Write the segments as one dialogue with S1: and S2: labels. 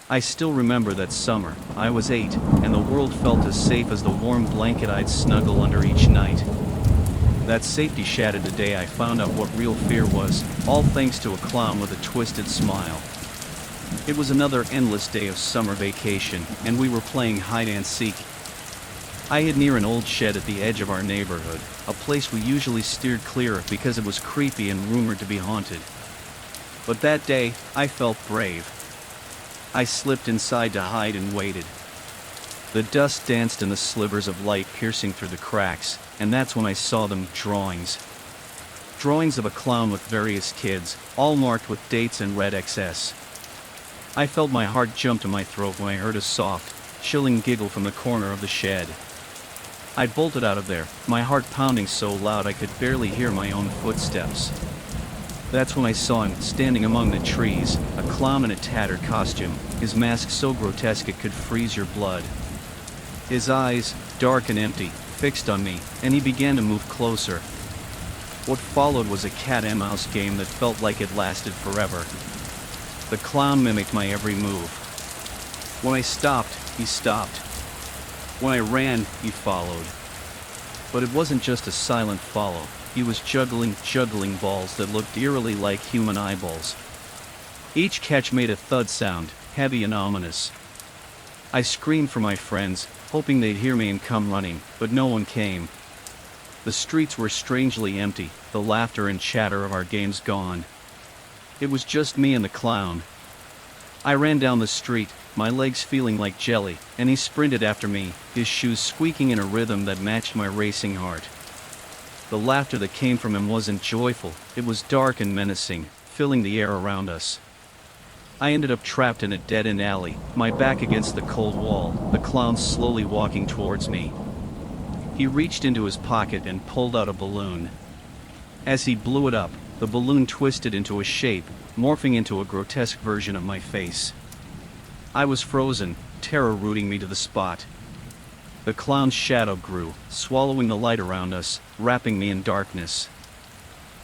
S1: I still remember that summer. I was 8, and the world felt as safe as the warm blanket I'd snuggle under each night. That safety shattered the day I found out what real fear was, all thanks to a clown with a twisted smile. It was another endless day of summer vacation, and we were playing hide-and-seek. I hid near an old shed at the edge of our neighborhood, a place we usually steered clear of because it was creepy and rumored to be haunted. But that day, I felt brave. I slipped inside to hide and waited. The dust danced in the slivers of light piercing through the cracks, and that's when I saw them, drawings. Drawings of a clown with various kids, all marked with dates and red XS. I felt my heart jump to my throat when I heard a soft, chilling giggle from the corner of the shed. I bolted out of there, my heart pounding so loud I could barely hear my own footsteps. That's when I saw him, standing among the trees, a clown in a tattered costume, his mask so grotesque it could freeze your blood. His eyes, dark and empty, fixed on me, and he began to move closer. What followed was a cat-and-mouse game that felt like it lasted forever. The clown mimicked my every move. When I stopped, he stopped. When I ran, he followed. But it wasn't just a silent follow. He was juggling balls that looked eerily like human eyeballs. Each catch made a thud sound, heavy and ominous. I screamed for my friends, hoping they'd hear me and come running, but no one came. The streets were strangely empty, the laughter and chatter of our games gone. It was just me and the clown. I ran down the street, my legs feeling like jelly, and he sprinted after me, his shoes squeaking in a rhythm that matched my racing heart. The laughter that came from him wasn't joyful, it was dark and menacing, filling the air around us. I ended up trapped in a dead-end alley, my back against the cold wall, the clown slowly walking towards me. He reached into his pocket and pulled out a balloon. As he blew it up, the balloon twisted into a shape, morphing into a grotesque version of my face. I was frozen, terror rooting me to the spot. The clown's shadow grew, swallowing the light around us, wrapping me in darkness.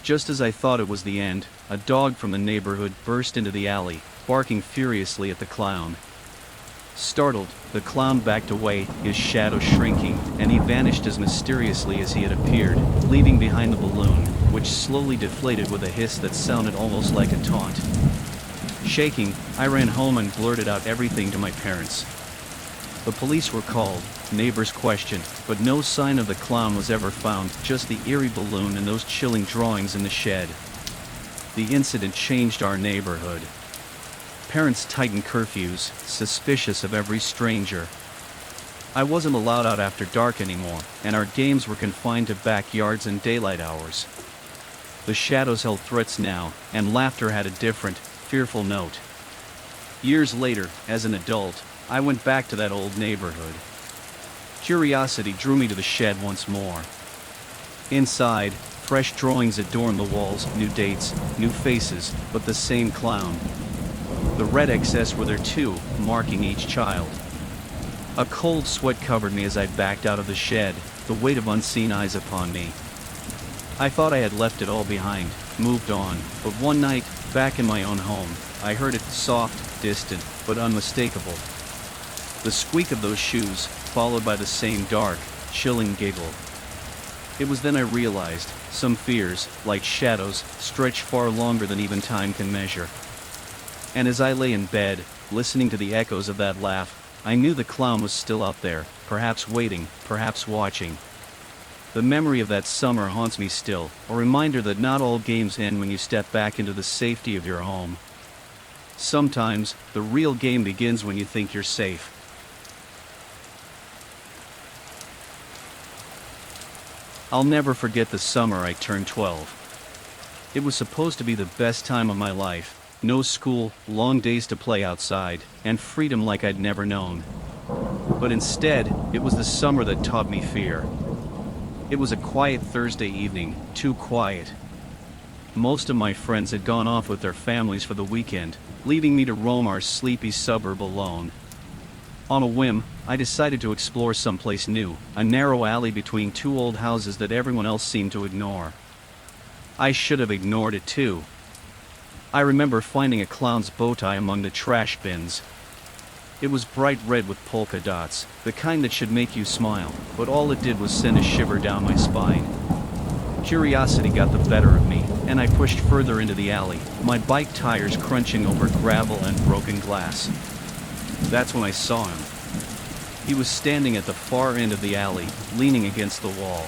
S1: Just as I thought it was the end, a dog from the neighborhood burst into the alley, barking furiously at the clown. Startled, the clown backed away, his shadow shrinking, and he vanished as mysteriously as he had appeared, leaving behind the balloon, which slowly deflated with a hiss that sounded almost like a taunt. Shaking, I ran home and blurted out everything to my parents. The police were called, neighbors questioned, but no sign of the clown was ever found, just the eerie balloon and those chilling drawings in the shed. The incident changed our neighborhood. Parents tightened curfews, suspicious of every stranger. I wasn't allowed out after dark anymore, and our games were confined to backyards and daylight hours. The shadows held threats now, and laughter had a different, fearful note. Years later, as an adult, I went back to that old neighborhood. Curiosity drew me to the shed once more. Inside, fresh drawings adorned the walls, new dates, new faces, but the same clown. The red XS were there too, marking each child. A cold sweat covered me as I backed out of the shed, the weight of unseen eyes upon me. I thought I had left it all behind, moved on, but one night, back in my own home, I heard it, soft, distant, but unmistakable. The squeak of those shoes, followed by the same dark, chilling giggle. It was then I realized, some fears, like shadows, stretch far longer than even time can measure. And as I lay in bed, listening to the echoes of that laugh, I knew the clown was still out there, perhaps waiting, perhaps watching. The memory of that summer haunts me still, a reminder that not all games end when you step back into the safety of your home. Sometimes, the real game begins when you think you're safe. I'll never forget the summer I turned 12. It was supposed to be the best time of my life. No school, long days to play outside, and freedom like I'd never known. But instead, it was the summer that taught me fear. It was a quiet Thursday evening, too quiet. Most of my friends had gone off with their families for the weekend, leaving me to roam our sleepy suburb alone. On a whim, I decided to explore someplace new, a narrow alley between two old houses that everyone else seemed to ignore. I should have ignored it too. I remember finding a clown's bow tie among the trash bins. It was bright red with polka dots, the kind that should make you smile, but all it did was send a shiver down my spine. Curiosity got the better of me, and I pushed further into the alley, my bike tires crunching over gravel and broken glass. That's when I saw him. He was standing at the far end of the alley, leaning against the wall.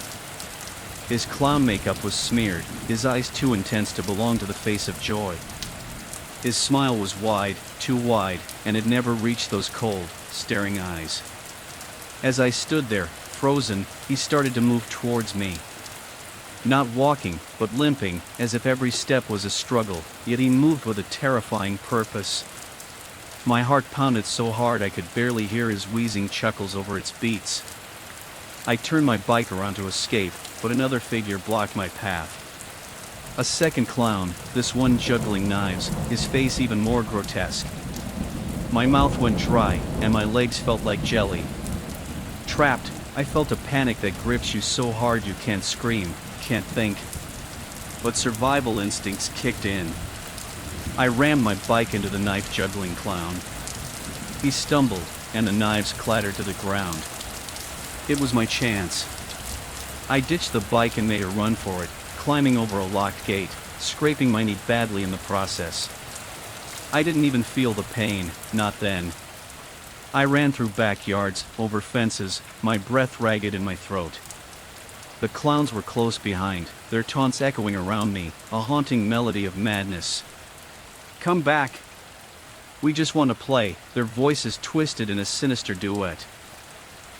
S1: His clown makeup was smeared, his eyes too intense to belong to the face of joy. His smile was wide, too wide, and it never reached those cold, staring eyes. As I stood there, frozen, he started to move towards me. Not walking, but limping, as if every step was a struggle, yet he moved with a terrifying purpose. My heart pounded so hard I could barely hear his wheezing chuckles over its beats. I turned my bike around to escape, but another figure blocked my path. A second clown, this one juggling knives, his face even more grotesque. My mouth went dry, and my legs felt like jelly. Trapped, I felt a panic that grips you so hard you can't scream, can't think. But survival instincts kicked in. I rammed my bike into the knife-juggling clown. He stumbled, and the knives clattered to the ground. It was my chance. I ditched the bike and made a run for it, climbing over a locked gate, scraping my knee badly in the process. I didn't even feel the pain, not then. I ran through backyards, over fences, my breath ragged in my throat. The clowns were close behind, their taunts echoing around me, a haunting melody of madness. "Come back! We just want to play," their voices twisted in a sinister duet.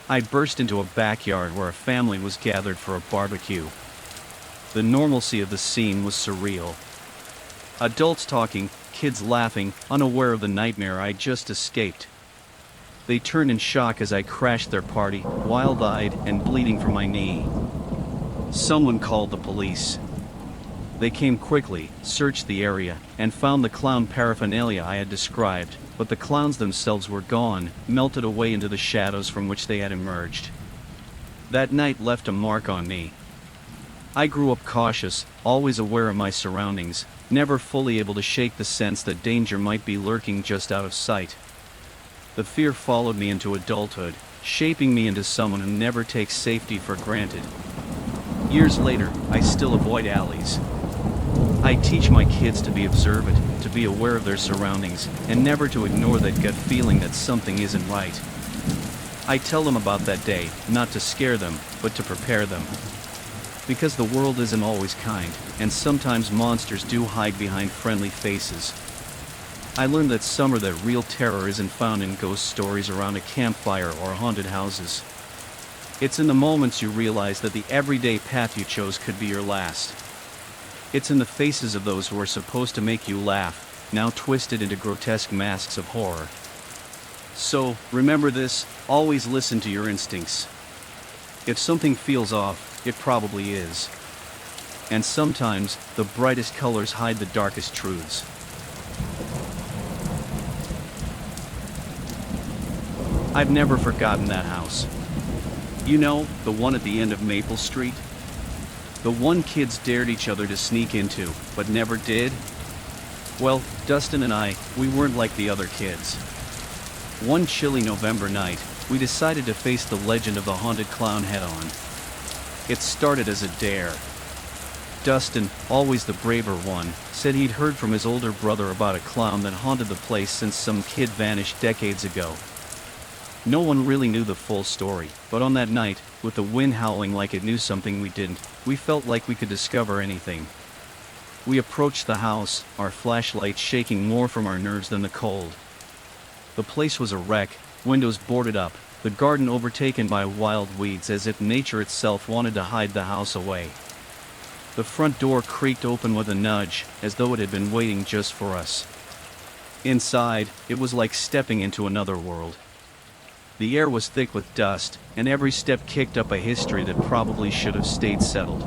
S1: I burst into a backyard where a family was gathered for a barbecue. The normalcy of the scene was surreal. Adults talking, kids laughing, unaware of the nightmare I just escaped. They turned in shock as I crashed their party, wild-eyed and bleeding from my knee. Someone called the police. They came quickly, searched the area, and found the clown paraphernalia I had described, but the clowns themselves were gone, melted away into the shadows from which they had emerged. That night left a mark on me. I grew up cautious, always aware of my surroundings, never fully able to shake the sense that danger might be lurking just out of sight. The fear followed me into adulthood, shaping me into someone who never takes safety for granted. Years later, I still avoid alleys. I teach my kids to be observant, to be aware of their surroundings, and never to ignore that gut feeling that something isn't right. I tell them about that day, not to scare them, but to prepare them. Because the world isn't always kind, and sometimes monsters do hide behind friendly faces. I learned that summer that real terror isn't found in ghost stories around a campfire or haunted houses. It's in the moments you realize that the everyday path you chose could be your last. It's in the faces of those who are supposed to make you laugh, now twisted into grotesque masks of horror. So, remember this, always listen to your instincts. If something feels off, it probably is. And sometimes, the brightest colors hide the darkest truths. I've never forgotten that house. You know, the one at the end of Maple Street? The one kids dared each other to sneak into, but never did? Well, Dustin and I, we weren't like the other kids. One chilly November night, we decided to face the legend of the haunted clown head-on. It started as a dare. Dustin, always the braver one, said he'd heard from his older brother about a clown that haunted the place since some kid vanished decades ago. No one really knew the full story, but on that night, with the wind howling like it knew something we didn't, we felt like we could discover anything. We approached the house, our flashlights shaking more from our nerves than the cold. The place was a wreck, windows boarded up, the garden overtaken by wild weeds as if nature itself wanted to hide the house away. The front door creaked open with a nudge, as though it had been waiting just for us. Inside, it was like stepping into another world. The air was thick with dust, and every step kicked up a history that probably should have stayed settled.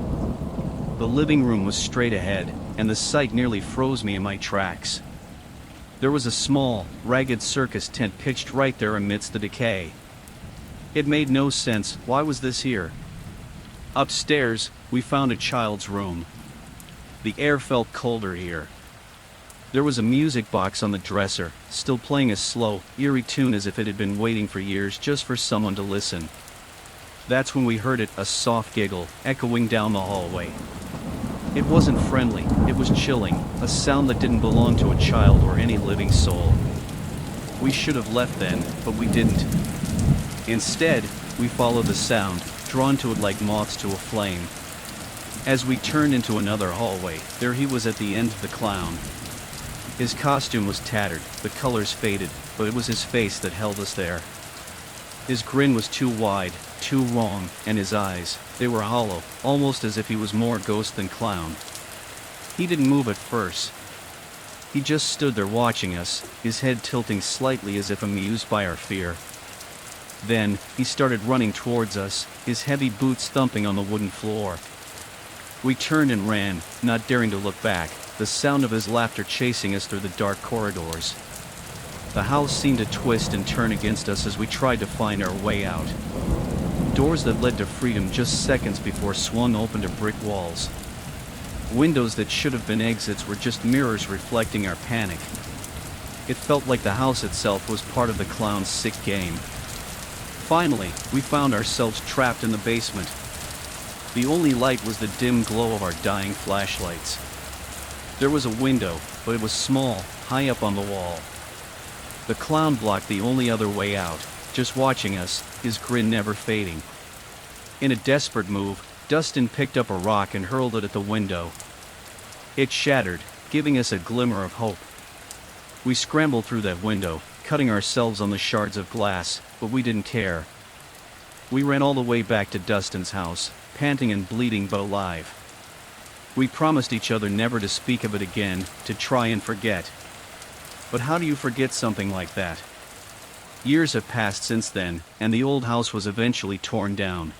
S1: The living room was straight ahead, and the sight nearly froze me in my tracks. There was a small, ragged circus tent pitched right there amidst the decay. It made no sense. Why was this here? Upstairs, we found a child's room. The air felt colder here. There was a music box on the dresser, still playing a slow, eerie tune as if it had been waiting for years just for someone to listen. That's when we heard it, a soft giggle, echoing down the hallway. It wasn't friendly, it was chilling, a sound that didn't belong to a child or any living soul. We should have left then, but we didn't. Instead, we followed the sound, drawn to it like moths to a flame. As we turned into another hallway, there he was at the end of the clown. His costume was tattered, the colors faded, but it was his face that held us there. His grin was too wide, too wrong, and his eyes, they were hollow, almost as if he was more ghost than clown. He didn't move at first. He just stood there watching us, his head tilting slightly as if amused by our fear. Then, he started running towards us, his heavy boots thumping on the wooden floor. We turned and ran, not daring to look back, the sound of his laughter chasing us through the dark corridors. The house seemed to twist and turn against us as we tried to find our way out. Doors that led to freedom just seconds before swung open to brick walls. Windows that should have been exits were just mirrors reflecting our panic. It felt like the house itself was part of the clown's sick game. Finally, we found ourselves trapped in the basement. The only light was the dim glow of our dying flashlights. There was a window, but it was small, high up on the wall. The clown blocked the only other way out, just watching us, his grin never fading. In a desperate move, Dustin picked up a rock and hurled it at the window. It shattered, giving us a glimmer of hope. We scrambled through that window, cutting ourselves on the shards of glass, but we didn't care. We ran all the way back to Dustin's house, panting and bleeding but alive. We promised each other never to speak of it again, to try and forget. But how do you forget something like that? Years have passed since then, and the old house was eventually torn down.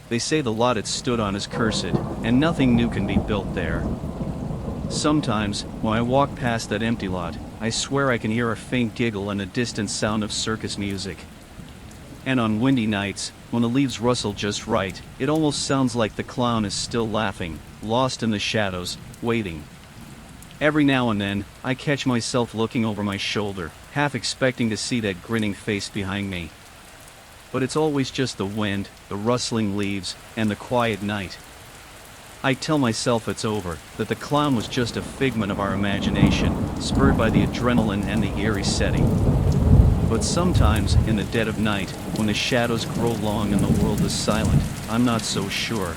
S1: They say the lot it stood on is cursed, and nothing new can be built there. Sometimes, when I walk past that empty lot, I swear I can hear a faint giggle and a distant sound of circus music. And on windy nights, when the leaves rustle just right, it almost sounds like the clown is still laughing, lost in the shadows, waiting. Every now and then, I catch myself looking over my shoulder, half expecting to see that grinning face behind me. But it's always just the wind, the rustling leaves, and the quiet night. I tell myself it's over, that the clown was just a figment of our imagination, spurred by the adrenaline and the eerie setting. But sometimes, in the dead of night, when the shadows grow long and the world is silent, I'm not so sure.